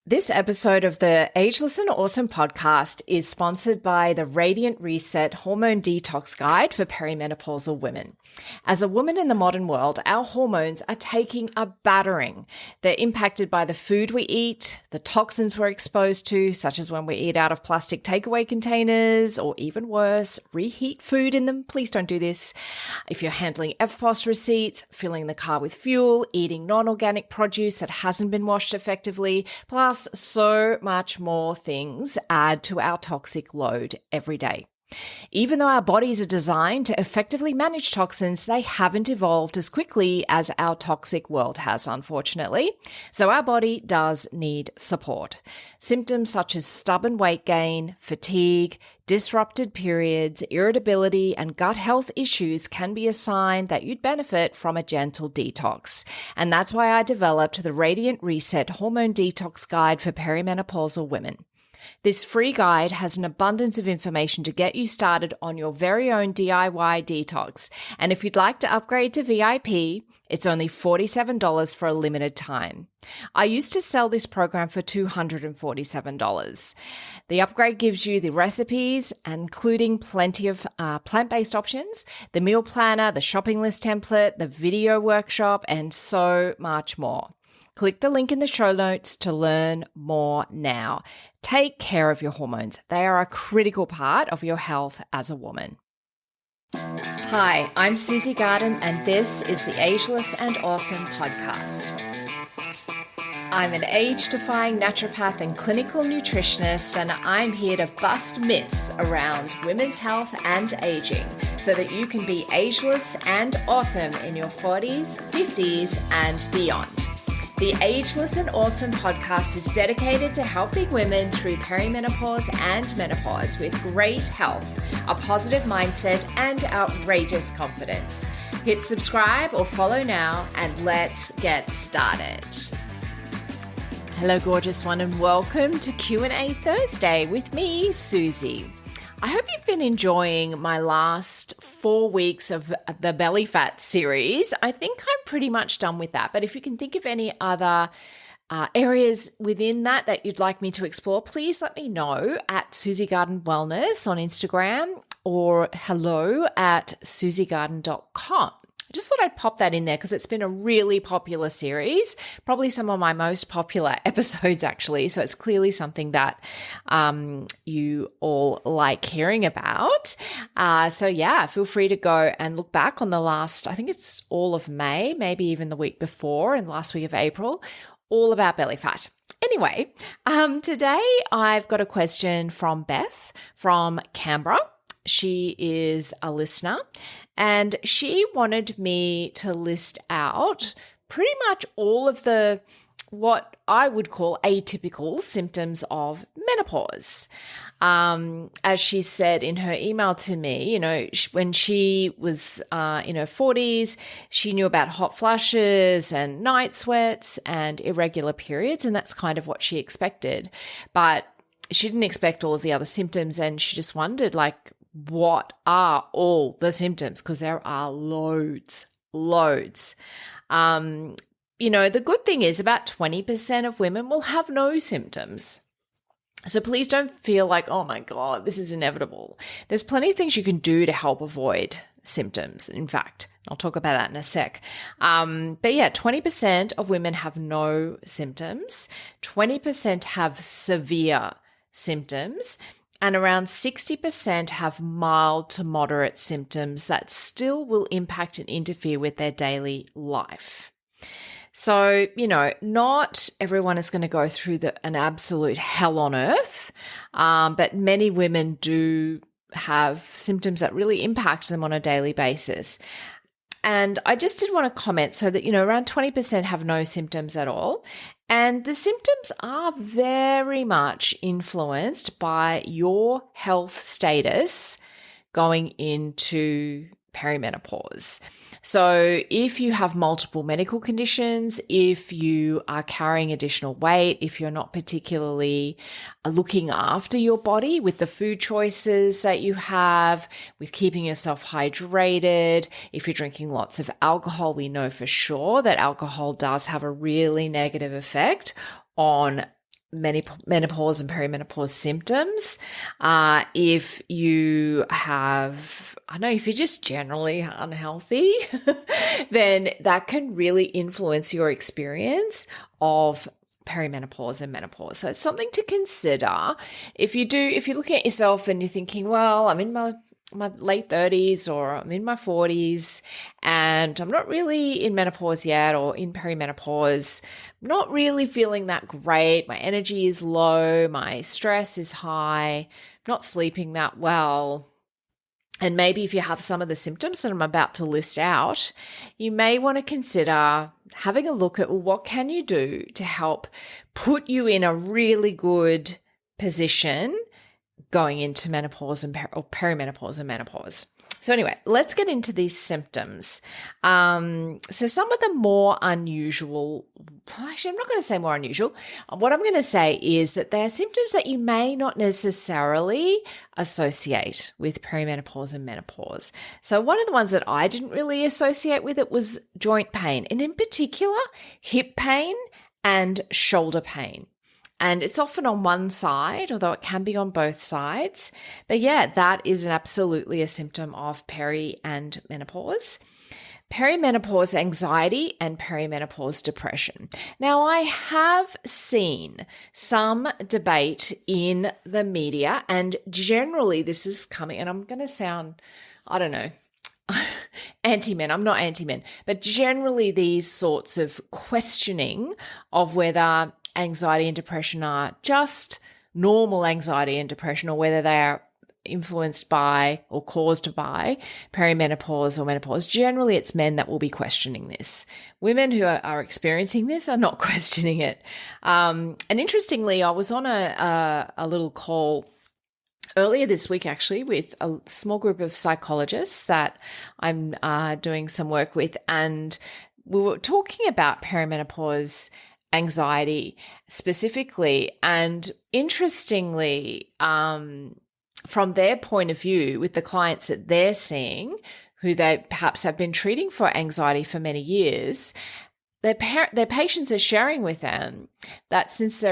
This episode of the Ageless and Awesome podcast is sponsored by the Radiant Reset Hormone Detox Guide for Perimenopausal Women. As a woman in the modern world, our hormones are taking a battering. They're impacted by the food we eat, the toxins we're exposed to, such as when we eat out of plastic takeaway containers, or even worse, reheat food in them. Please don't do this. If you're handling FPOS receipts, filling the car with fuel, eating non-organic produce that hasn't been washed effectively, plus so much more things add to our toxic load every day. Even though our bodies are designed to effectively manage toxins, they haven't evolved as quickly as our toxic world has, unfortunately. So our body does need support. Symptoms such as stubborn weight gain, fatigue, disrupted periods, irritability, and gut health issues can be a sign that you'd benefit from a gentle detox. And that's why I developed the Radiant Reset Hormone Detox Guide for Perimenopausal Women. This free guide has an abundance of information to get you started on your very own DIY detox. And if you'd like to upgrade to VIP, it's only $47 for a limited time. I used to sell this program for $247. The upgrade gives you the recipes, including plenty of plant-based options, the meal planner, the shopping list template, the video workshop, and so much more. Click the link in the show notes to learn more now. Take care of your hormones. They are a critical part of your health as a woman. Hi, I'm Susie Garden, and this is the Ageless and Awesome podcast. I'm an age-defying naturopath and clinical nutritionist, and I'm here to bust myths around women's health and aging so that you can be ageless and awesome in your 40s, 50s, and beyond. The Ageless and Awesome podcast is dedicated to helping women through perimenopause and menopause with great health, a positive mindset, and outrageous confidence. Hit subscribe or follow now, and let's get started. Hello, gorgeous one, and welcome to Q&A Thursday with me, Susie. I hope you've been enjoying my last 4 weeks of the belly fat series. I think I'm pretty much done with that. But if you can think of any other areas within that you'd like me to explore, please let me know at Susie Garden Wellness on Instagram or hello@susiegarden.com. I just thought I'd pop that in there because it's been a really popular series, probably some of my most popular episodes actually. So it's clearly something that you all like hearing about. So yeah, feel free to go and look back on the last, I think it's all of May, maybe even the week before and last week of April, all about belly fat. Anyway, today I've got a question from Beth from Canberra. She is a listener, and she wanted me to list out pretty much all of the what I would call atypical symptoms of menopause. As she said in her email to me, when she was in her 40s, she knew about hot flushes and night sweats and irregular periods, and that's kind of what she expected. But she didn't expect all of the other symptoms, and she just wondered, what are all the symptoms? Because there are loads. The good thing is about 20% of women will have no symptoms. So please don't feel like, oh my God, this is inevitable. There's plenty of things you can do to help avoid symptoms. In fact, I'll talk about that in a sec. But yeah, 20% of women have no symptoms. 20% have severe symptoms. And around 60% have mild to moderate symptoms that still will impact and interfere with their daily life. So, not everyone is going to go through an absolute hell on earth, but many women do have symptoms that really impact them on a daily basis. And I just did want to comment so that, around 20% have no symptoms at all. And the symptoms are very much influenced by your health status going into perimenopause. So if you have multiple medical conditions, if you are carrying additional weight, if you're not particularly looking after your body with the food choices that you have, with keeping yourself hydrated, if you're drinking lots of alcohol, we know for sure that alcohol does have a really negative effect on menopause and perimenopause symptoms. If you have, I don't know, if you're just generally unhealthy, then that can really influence your experience of perimenopause and menopause. So it's something to consider. If you're looking at yourself and you're thinking, well, I'm in my late 30s or I'm in my 40s and I'm not really in menopause yet or in perimenopause, I'm not really feeling that great. My energy is low, my stress is high, I'm not sleeping that well. And maybe if you have some of the symptoms that I'm about to list out, you may want to consider having a look at, well, what can you do to help put you in a really good position going into menopause and or perimenopause and menopause. So anyway, let's get into these symptoms. So some of the more unusual, actually, I'm not going to say more unusual. What I'm going to say is that there are symptoms that you may not necessarily associate with perimenopause and menopause. So one of the ones that I didn't really associate with it was joint pain, and in particular, hip pain and shoulder pain. And it's often on one side, although it can be on both sides. But yeah, that is absolutely a symptom of peri and menopause. Perimenopause anxiety and perimenopause depression. Now, I have seen some debate in the media, and generally this is coming, and I'm going to sound, I don't know, anti-men. I'm not anti-men, but generally these sorts of questioning of whether anxiety and depression are just normal anxiety and depression or whether they are influenced by or caused by perimenopause or menopause. Generally, it's men that will be questioning this. Women who are experiencing this are not questioning it. And interestingly, I was on a little call earlier this week, actually, with a small group of psychologists that I'm doing some work with, and we were talking about perimenopause anxiety specifically. And interestingly, from their point of view, with the clients that they're seeing, who they perhaps have been treating for anxiety for many years, their patients are sharing with them that since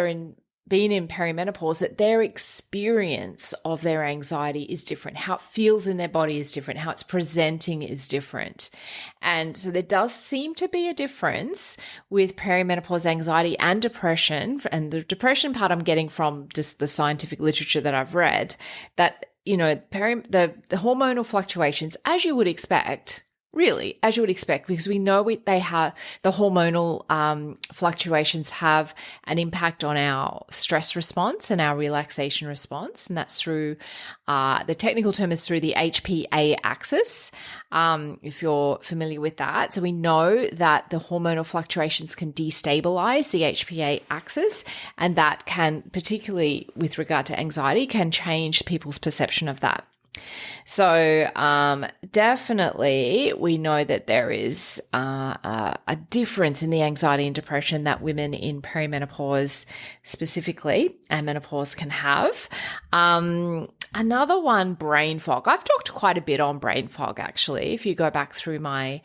been in perimenopause, that their experience of their anxiety is different. How it feels in their body is different. How it's presenting is different. And so there does seem to be a difference with perimenopause anxiety and depression. And the depression part I'm getting from just the scientific literature that I've read, that, you know, the hormonal fluctuations, as you would expect, really, as you would expect, because we know they have the hormonal fluctuations have an impact on our stress response and our relaxation response, and that's through the technical term is through the HPA axis. If you're familiar with that, so we know that the hormonal fluctuations can destabilize the HPA axis, and that can, particularly with regard to anxiety, can change people's perception of that. So definitely we know that there is a difference in the anxiety and depression that women in perimenopause specifically and menopause can have. Another one, brain fog. I've talked quite a bit on brain fog, actually, if you go back through my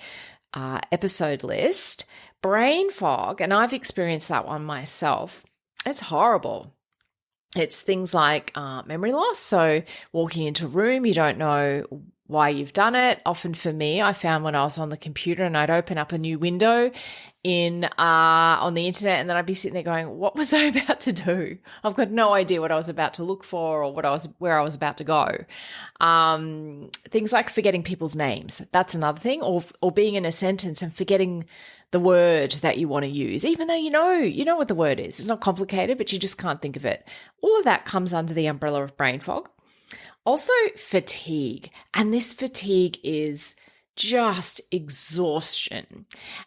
episode list. Brain fog, and I've experienced that one myself. It's horrible. It's things like memory loss. So walking into a room, you don't know why you've done it. Often for me, I found when I was on the computer and I'd open up a new window on the internet, and then I'd be sitting there going, what was I about to do? I've got no idea what I was about to look for or where I was about to go. Things like forgetting people's names. That's another thing. Or being in a sentence and forgetting the word that you want to use, even though you know what the word is. It's not complicated, but you just can't think of it. All of that comes under the umbrella of brain fog. Also, fatigue. And this fatigue is just exhaustion.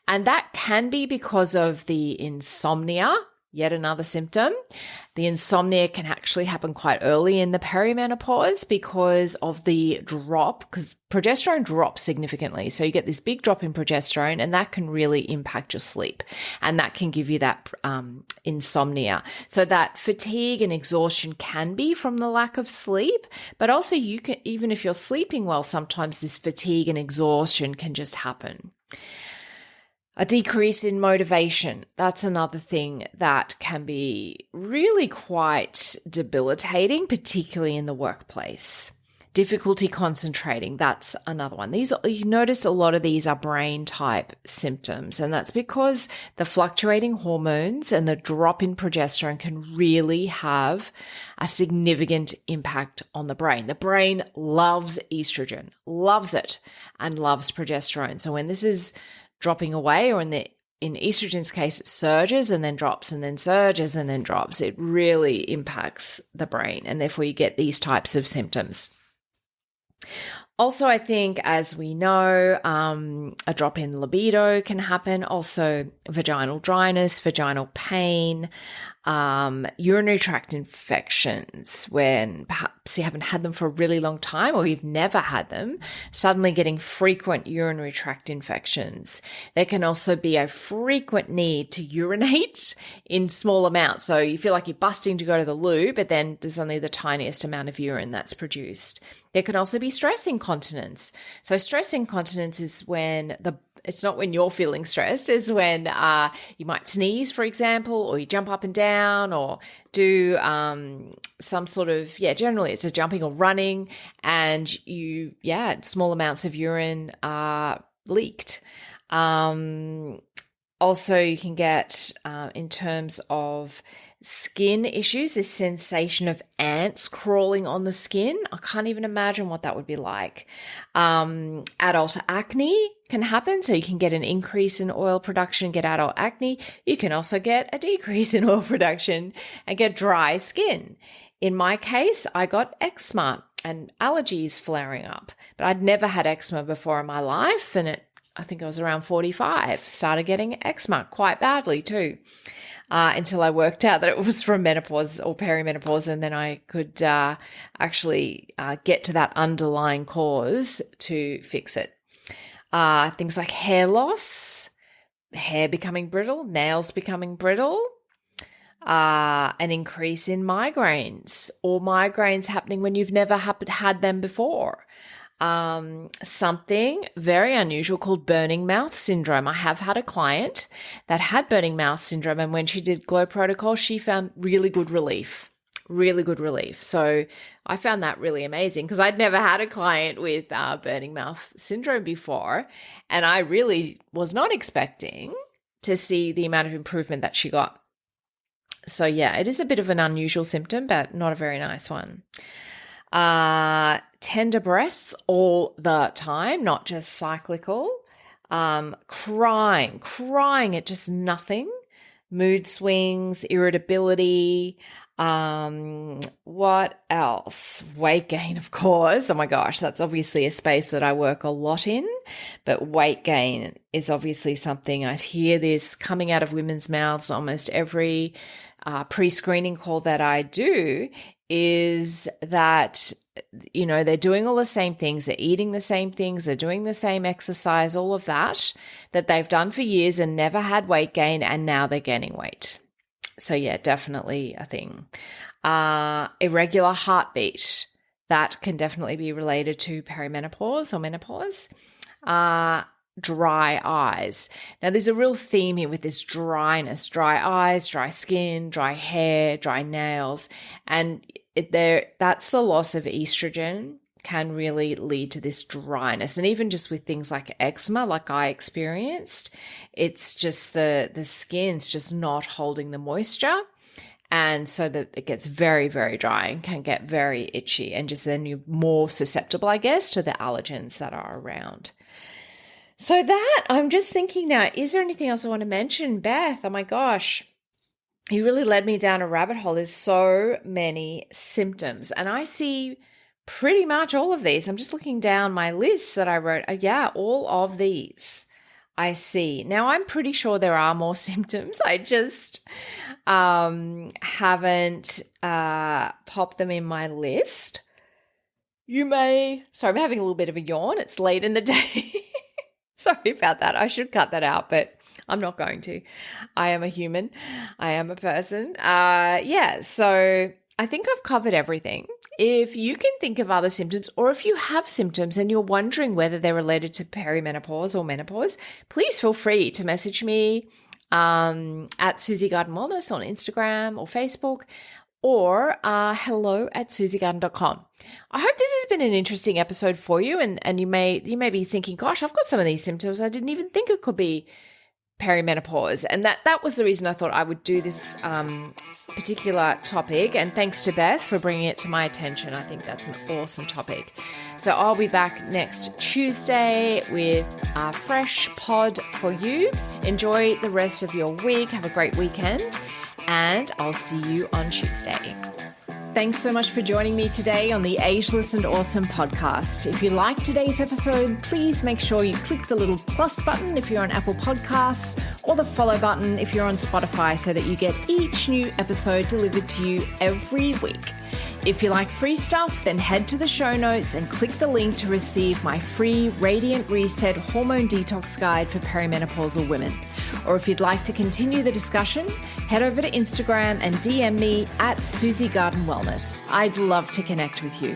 And that can be because of the insomnia, yet another symptom. The insomnia can actually happen quite early in the perimenopause because of the drop, because progesterone drops significantly. So you get this big drop in progesterone, and that can really impact your sleep. And that can give you that insomnia. So that fatigue and exhaustion can be from the lack of sleep, but also you can, even if you're sleeping well, sometimes this fatigue and exhaustion can just happen. A decrease in motivation. That's another thing that can be really quite debilitating, particularly in the workplace. Difficulty concentrating. That's another one. You notice a lot of these are brain type symptoms, and that's because the fluctuating hormones and the drop in progesterone can really have a significant impact on the brain. The brain loves estrogen, loves it, and loves progesterone. So when this is dropping away, or in estrogen's case, it surges and then drops and then surges and then drops. It really impacts the brain, and therefore you get these types of symptoms. Also, I think, as we know, a drop in libido can happen. Also, vaginal dryness, vaginal pain, urinary tract infections, when perhaps you haven't had them for a really long time or you've never had them, suddenly getting frequent urinary tract infections. There can also be a frequent need to urinate in small amounts. So you feel like you're busting to go to the loo, but then there's only the tiniest amount of urine that's produced. There can also be stress incontinence. So stress incontinence is when it's not when you're feeling stressed, it's when you might sneeze, for example, or you jump up and down, or do some sort of, generally it's a jumping or running, and small amounts of urine are leaked. Also, you can get, in terms of skin issues, this sensation of ants crawling on the skin. I can't even imagine what that would be like. Adult acne can happen. So you can get an increase in oil production, get adult acne. You can also get a decrease in oil production and get dry skin. In my case, I got eczema and allergies flaring up, but I'd never had eczema before in my life. And I think I was around 45, started getting eczema quite badly too. Until I worked out that it was from menopause or perimenopause, and then I could actually get to that underlying cause to fix it. Things like hair loss, hair becoming brittle, nails becoming brittle, an increase in migraines, or migraines happening when you've never had them before. Something very unusual called burning mouth syndrome. I have had a client that had burning mouth syndrome, and when she did Glow Protocol, she found really good relief. So I found that really amazing, because I'd never had a client with burning mouth syndrome before, and I really was not expecting to see the amount of improvement that she got. So it is a bit of an unusual symptom, but not a very nice one. Tender breasts all the time, not just cyclical. Crying at just nothing. Mood swings, irritability. What else? Weight gain, of course. Oh my gosh, that's obviously a space that I work a lot in. But weight gain is obviously something I hear this coming out of women's mouths almost every pre-screening call that I do, is that, they're doing all the same things, they're eating the same things, they're doing the same exercise, all of that they've done for years and never had weight gain, and now they're gaining weight. So definitely a thing. Irregular heartbeat, that can definitely be related to perimenopause or menopause. Dry eyes. Now, there's a real theme here with this dryness: dry eyes, dry skin, dry hair, dry nails, and that's the loss of estrogen can really lead to this dryness. And even just with things like eczema, like I experienced, it's just the skin's just not holding the moisture. And so that it gets very, very dry and can get very itchy, and just then you're more susceptible, I guess, to the allergens that are around. So that, I'm just thinking now, is there anything else I want to mention? Beth, oh my gosh, you really led me down a rabbit hole. There's so many symptoms, and I see pretty much all of these. I'm just looking down my list that I wrote. All of these I see. Now, I'm pretty sure there are more symptoms. I just haven't popped them in my list. Sorry, I'm having a little bit of a yawn. It's late in the day. Sorry about that. I should cut that out, but I'm not going to. I am a human. I am a person. So I think I've covered everything if you can think of other symptoms, or if you have symptoms and you're wondering whether they're related to perimenopause or menopause, please feel free to message me at Susie Garden Wellness on Instagram or Facebook, or hello@susiegarden.com. I hope this has been an interesting episode for you, and you may be thinking, gosh, I've got some of these symptoms. I didn't even think it could be perimenopause. And that was the reason I thought I would do this particular topic. And thanks to Beth for bringing it to my attention. I think that's an awesome topic. So I'll be back next Tuesday with a fresh pod for you. Enjoy the rest of your week. Have a great weekend. And I'll see you on Tuesday. Thanks so much for joining me today on the Ageless and Awesome podcast. If you liked today's episode, please make sure you click the little plus button if you're on Apple Podcasts, or the follow button if you're on Spotify, so that you get each new episode delivered to you every week. If you like free stuff, then head to the show notes and click the link to receive my free Radiant Reset Hormone Detox Guide for perimenopausal women. Or if you'd like to continue the discussion, head over to Instagram and DM me at Susie Garden Wellness. I'd love to connect with you.